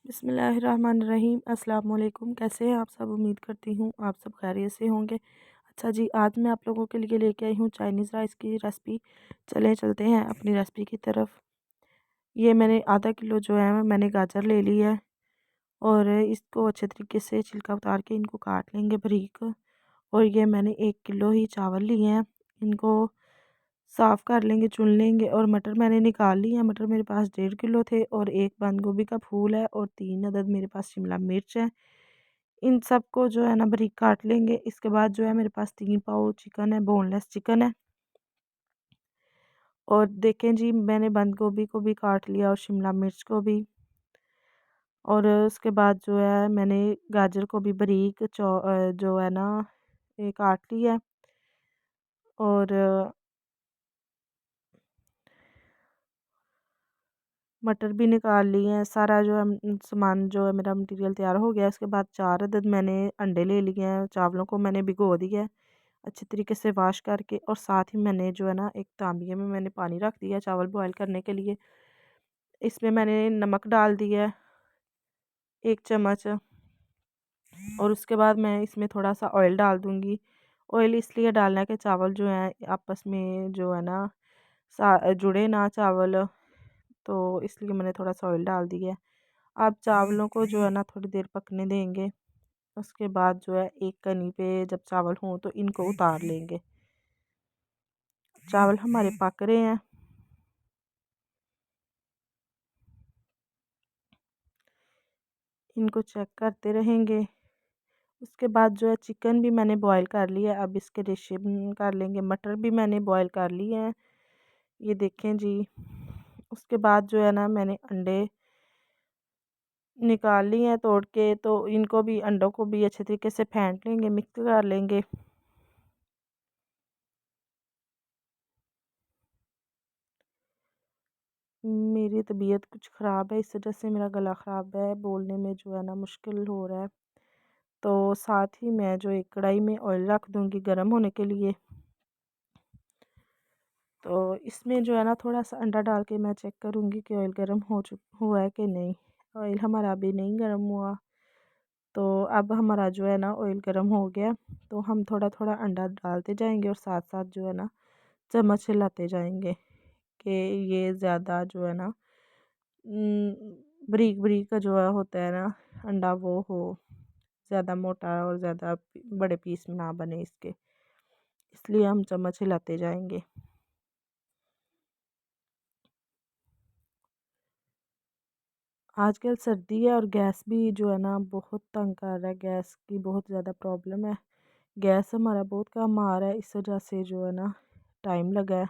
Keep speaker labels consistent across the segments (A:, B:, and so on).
A: बिस्मिल्लाहिर्रहमानिर्रहीम। अस्सलाम वालेकुम। कैसे हैं आप सब? उम्मीद करती हूँ आप सब खैरियत से होंगे। अच्छा जी, आज मैं आप लोगों के लिए लेके आई हूँ चाइनीज़ राइस की रेसिपी। चलते हैं अपनी रेसिपी की तरफ। ये मैंने आधा किलो जो है मैंने गाजर ले ली है और इसको अच्छे तरीके से छिलका उतार के इनको काट लेंगे बारीक। और ये मैंने 1 किलो ही चावल लिए हैं, इनको साफ़ कर लेंगे, चुन लेंगे। और मटर मैंने निकाल ली है। मटर मेरे पास 1.5 किलो थे और एक बंद गोभी का फूल है और 3 अदद मेरे पास शिमला मिर्च है। इन सब को जो है ना बारीक काट लेंगे। इसके बाद जो है मेरे पास 3 पाव चिकन है, बोनलेस चिकन है। और देखें जी, मैंने बंद गोभी को भी काट लिया और शिमला मिर्च को भी। और उसके बाद जो है मैंने गाजर को भी बारीक जो है ना ये काट लिया है। और मटर भी निकाल लिए हैं। सारा जो है सामान जो है मेरा मटेरियल तैयार हो गया है। उसके बाद 4 अदद मैंने अंडे ले लिए हैं। चावलों को मैंने भिगो दिया है अच्छे तरीके से वॉश करके। और साथ ही मैंने जो है ना एक तांबिये में मैंने पानी रख दिया चावल बॉयल करने के लिए। इसमें मैंने नमक डाल दिया है 1 चम्मच। और उसके बाद मैं इसमें थोड़ा सा ऑयल डाल दूँगी। ऑयल इसलिए डालना है कि चावल जो हैं आपस में जो है ना जुड़े ना चावल, तो इसलिए मैंने थोड़ा सा ऑयल डाल दिया है। अब चावलों को जो है ना थोड़ी देर पकने देंगे। उसके बाद जो है एक कनी पे जब चावल हों तो इनको उतार लेंगे। चावल हमारे पक रहे हैं। इनको चेक करते रहेंगे। उसके बाद जो है चिकन भी मैंने बॉईल कर लिया है। अब इसके रेशे कर लेंगे। मटर भी मैंने बॉईल कर लिए हैं, ये देखें जी। उसके बाद जो है ना मैंने अंडे निकाल लिए हैं तोड़ के, तो इनको भी अंडों को भी अच्छे तरीके से फेंट लेंगे, मिक्स कर लेंगे। मेरी तबीयत कुछ ख़राब है, इस वजह से मेरा गला ख़राब है, बोलने में जो है ना मुश्किल हो रहा है। तो साथ ही मैं जो एक कढ़ाई में ऑयल रख दूँगी गर्म होने के लिए। तो इसमें जो है ना थोड़ा सा अंडा डाल के मैं चेक करूँगी कि ऑयल गर्म हुआ है कि नहीं। ऑयल हमारा अभी नहीं गर्म हुआ। तो अब हमारा जो है ना ऑयल गर्म हो गया। तो हम थोड़ा थोड़ा अंडा डालते जाएंगे और साथ साथ जो है ना चम्मच हिलाते जाएंगे कि ये ज़्यादा जो है ना बारीक बारीक का जो है होता है ना अंडा, वो हो ज़्यादा मोटा और ज़्यादा बड़े पीस ना बने इसके, इसलिए हम चम्मच हिलाते जाएंगे। आजकल सर्दी है और गैस भी जो है ना बहुत तंग कर रहा है। गैस की बहुत ज़्यादा प्रॉब्लम है। गैस हमारा बहुत कम आ रहा है, इस वजह से जो है ना टाइम लगा है।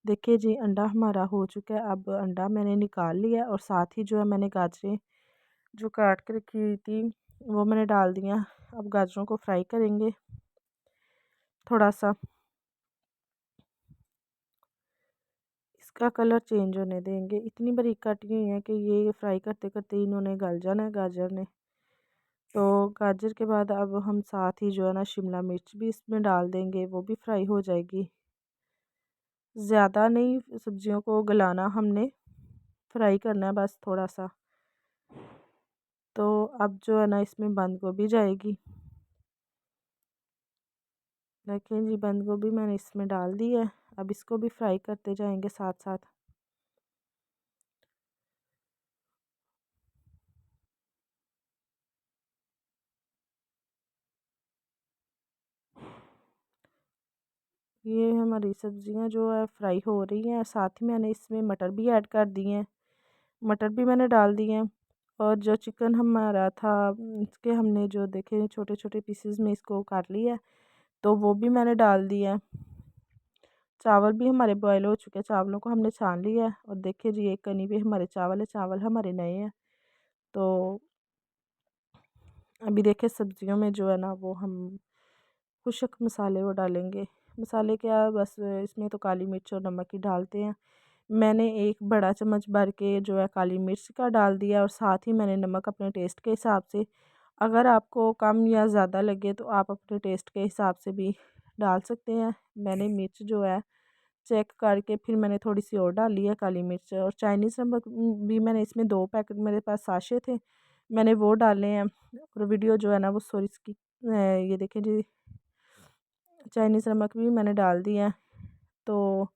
A: देखिए जी, अंडा हमारा हो चुका है। अब अंडा मैंने निकाल लिया और साथ ही जो है मैंने गाजरें जो काट के रखी हुई थी वो मैंने डाल दिया। अब गाजरों को फ्राई करेंगे थोड़ा सा, इसका कलर चेंज होने देंगे। इतनी बारीक काटी हुई है कि ये फ्राई करते करते इन्होंने गल जाना है गाजर ने। तो गाजर के बाद अब हम साथ ही जो है ना शिमला मिर्च भी इसमें डाल देंगे, वो भी फ्राई हो जाएगी। ज़्यादा नहीं सब्जियों को गलाना, हमने फ्राई करना है बस थोड़ा सा। तो अब जो है ना इसमें बंद गोभी जाएगी। देखें जी, बंद गोभी मैंने इसमें डाल दी है। अब इसको भी फ्राई करते जाएंगे साथ साथ। ये हमारी सब्जियां जो है फ्राई हो रही हैं। साथ ही मैंने इसमें मटर भी ऐड कर दिए हैं, मटर भी मैंने डाल दिए हैं। और जो चिकन हमारा था इसके हमने जो देखे छोटे छोटे पीसेस में इसको काट लिया है, तो वो भी मैंने डाल दिया है। चावल भी हमारे बॉयल हो चुके हैं, चावलों को हमने छान लिया है। और देखिए जी, एक कनी पे हमारे चावल है, चावल हमारे नए हैं। तो अभी देखिए सब्जियों में जो है ना वो हम खुशक मसाले वो डालेंगे। मसाले क्या, बस इसमें तो काली मिर्च और नमक ही डालते हैं। मैंने एक बड़ा चम्मच भर के जो है काली मिर्च का डाल दिया और साथ ही मैंने नमक अपने टेस्ट के हिसाब से, अगर आपको कम या ज़्यादा लगे तो आप अपने टेस्ट के हिसाब से भी डाल सकते हैं। मैंने मिर्च जो है चेक करके फिर मैंने थोड़ी सी और डाल ली है काली मिर्च, और चाइनीज़ नमक भी मैंने इसमें 2 पैकेट, मेरे पास साशे थे, मैंने वो डाले हैं। और वीडियो जो है ना वो सॉरी इसकी ये देखें जी, चाइनीज़ नमक भी मैंने डाल दिया है। तो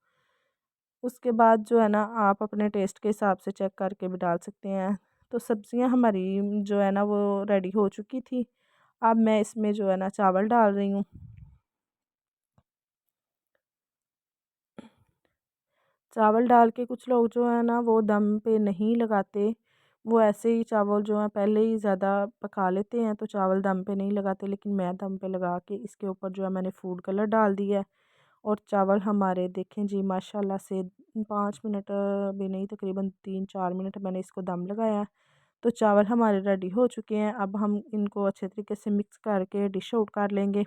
A: उसके बाद जो है ना आप अपने टेस्ट के हिसाब से चेक करके भी डाल सकते हैं। तो सब्ज़ियाँ हमारी जो है ना वो रेडी हो चुकी थी। अब मैं इसमें जो है ना चावल डाल रही हूँ। चावल डाल के कुछ लोग जो है ना वो दम पे नहीं लगाते, वो ऐसे ही चावल जो है पहले ही ज़्यादा पका लेते हैं, तो चावल दम पे नहीं लगाते, लेकिन मैं दम पे लगा के इसके ऊपर जो है मैंने फूड कलर डाल दिया है। और चावल हमारे देखें जी माशाल्लाह से 5 मिनट भी नहीं, तकरीबन 3-4 मिनट मैंने इसको दम लगाया है। तो चावल हमारे रेडी हो चुके हैं। अब हम इनको अच्छे तरीके से मिक्स करके डिश आउट कर लेंगे।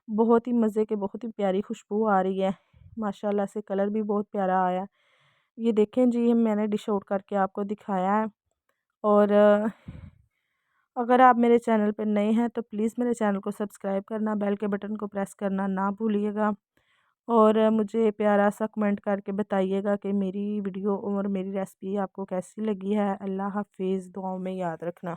A: बहुत ही मज़े के, बहुत ही प्यारी खुशबू आ रही है, माशाल्लाह से कलर भी बहुत प्यारा आया। ये देखें जी, मैंने डिश आउट करके आपको दिखाया है। और अगर आप मेरे चैनल पर नए हैं तो प्लीज़ मेरे चैनल को सब्सक्राइब करना, बेल के बटन को प्रेस करना ना भूलिएगा। और मुझे प्यारा सा कमेंट करके बताइएगा कि मेरी वीडियो और मेरी रेसिपी आपको कैसी लगी है। अल्लाह हाफ़िज़, दुआओं में याद रखना।